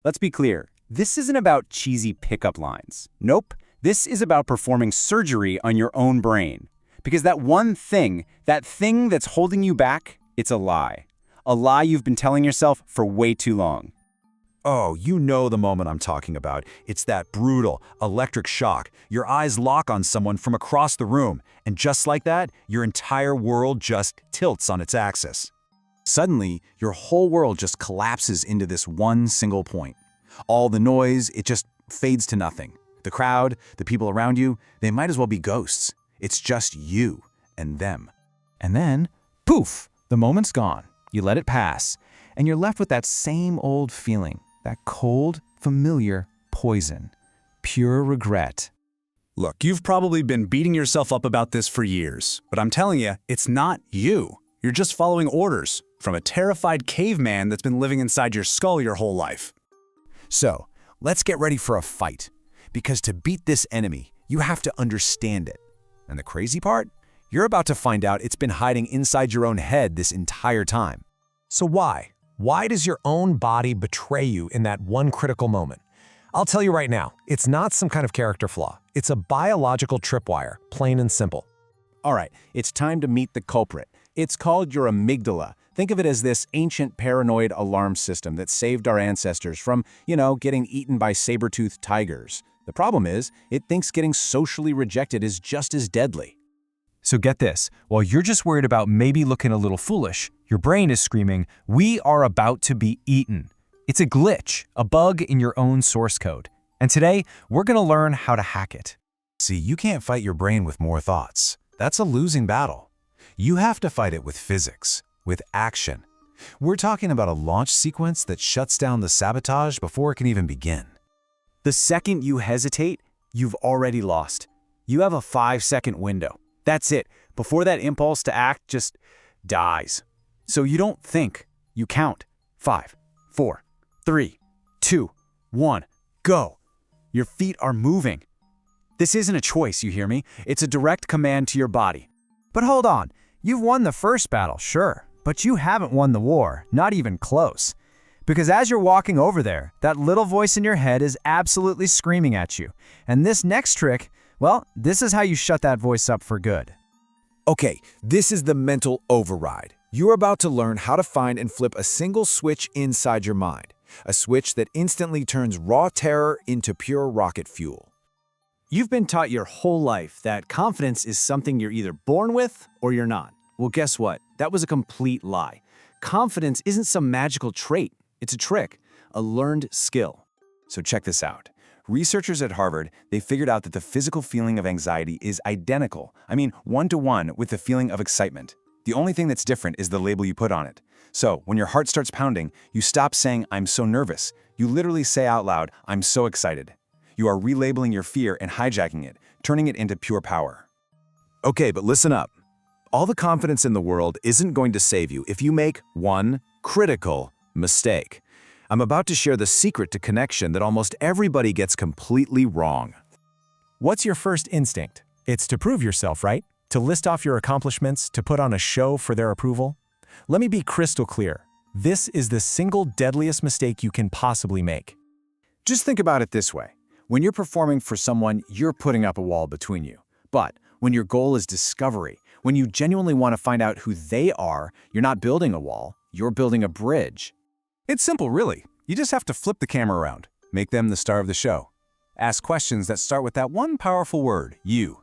Let's be clear, this isn't about cheesy pickup lines. Nope, this is about performing surgery on your own brain. Because that one thing, that thing that's holding you back, it's a lie. A lie you've been telling yourself for way too long. Oh, you know the moment I'm talking about. It's that brutal, electric shock. Your eyes lock on someone from across the room, and just like that, your entire world just tilts on its axis. Suddenly, your whole world just collapses into this one single point. All the noise, it just fades to nothing. The crowd, the people around you, they might as well be ghosts. It's just you and them. And then, poof, the moment's gone. You let it pass, and you're left with that same old feeling, that cold, familiar poison, pure regret. Look, you've probably been beating yourself up about this for years, but I'm telling you, it's not you. You're just following orders from a terrified caveman that's been living inside your skull your whole life. So, let's get ready for a fight, because to beat this enemy, you have to understand it. And the crazy part? You're about to find out it's been hiding inside your own head this entire time. So why? Why does your own body betray you in that one critical moment? I'll tell you right now, it's not some kind of character flaw. It's a biological tripwire, plain and simple. All right, it's time to meet the culprit. It's called your amygdala. Think of it as this ancient paranoid alarm system that saved our ancestors from, getting eaten by saber-toothed tigers. The problem is, it thinks getting socially rejected is just as deadly. So get this, while you're just worried about maybe looking a little foolish, your brain is screaming, "We are about to be eaten." It's a glitch, a bug in your own source code. And today, we're going to learn how to hack it. See, you can't fight your brain with more thoughts. That's a losing battle. You have to fight it with physics, with action. We're talking about a launch sequence that shuts down the sabotage before it can even begin. The second you hesitate, you've already lost. You have a 5-second window. That's it. Before that impulse to act just dies. So you don't think, you count. 5, 4, 3, 2, 1, go. Your feet are moving. This isn't a choice, you hear me? It's a direct command to your body. But hold on, you've won the first battle, sure, but you haven't won the war, not even close. Because as you're walking over there, that little voice in your head is absolutely screaming at you. And this next trick, well, this is how you shut that voice up for good. Okay, this is the mental override. You're about to learn how to find and flip a single switch inside your mind. A switch that instantly turns raw terror into pure rocket fuel. You've been taught your whole life that confidence is something you're either born with or you're not. Well, guess what? That was a complete lie. Confidence isn't some magical trait. It's a trick, a learned skill. So check this out. Researchers at Harvard, they figured out that the physical feeling of anxiety is identical, one-to-one with the feeling of excitement. The only thing that's different is the label you put on it. So when your heart starts pounding, you stop saying, "I'm so nervous." You literally say out loud, "I'm so excited." You are relabeling your fear and hijacking it, turning it into pure power. Okay, but listen up. All the confidence in the world isn't going to save you if you make one critical mistake. I'm about to share the secret to connection that almost everybody gets completely wrong. What's your first instinct? It's to prove yourself, right? To list off your accomplishments, to put on a show for their approval? Let me be crystal clear. This is the single deadliest mistake you can possibly make. Just think about it this way. When you're performing for someone, you're putting up a wall between you. But when your goal is discovery, when you genuinely want to find out who they are, you're not building a wall, you're building a bridge. It's simple, really. You just have to flip the camera around, make them the star of the show. Ask questions that start with that one powerful word, you.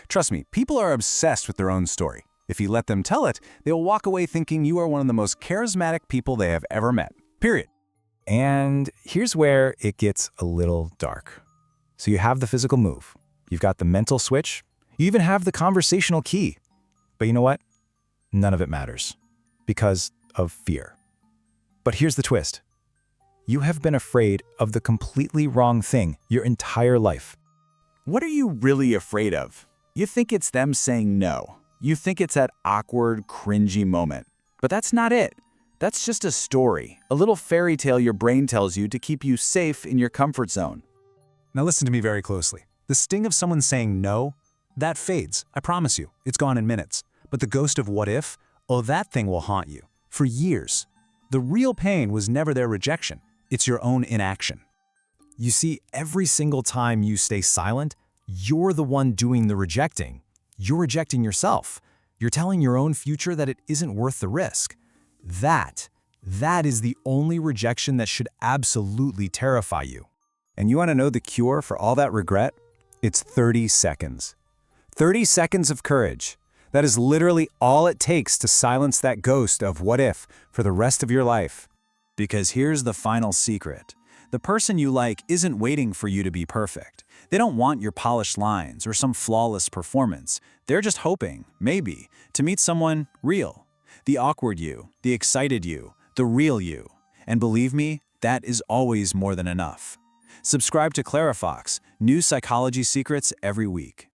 Trust me, people are obsessed with their own story. If you let them tell it, they will walk away thinking you are one of the most charismatic people they have ever met. Period. And here's where it gets a little dark. So you have the physical move, you've got the mental switch, you even have the conversational key. But you know what? None of it matters because of fear. But here's the twist. You have been afraid of the completely wrong thing your entire life. What are you really afraid of? You think it's them saying no. You think it's that awkward, cringy moment. But that's not it. That's just a story, a little fairy tale your brain tells you to keep you safe in your comfort zone. Now listen to me very closely. The sting of someone saying no, that fades. I promise you, it's gone in minutes. But the ghost of what if, oh, that thing will haunt you for years. The real pain was never their rejection. It's your own inaction. You see, every single time you stay silent, you're the one doing the rejecting. You're rejecting yourself. You're telling your own future that it isn't worth the risk. That is the only rejection that should absolutely terrify you. And you want to know the cure for all that regret? It's 30 seconds. 30 seconds of courage. That is literally all it takes to silence that ghost of what if for the rest of your life. Because here's the final secret. The person you like isn't waiting for you to be perfect. They don't want your polished lines or some flawless performance. They're just hoping, maybe, to meet someone real. The awkward you, the excited you, the real you. And believe me, that is always more than enough. Subscribe to Clarifox, new psychology secrets every week.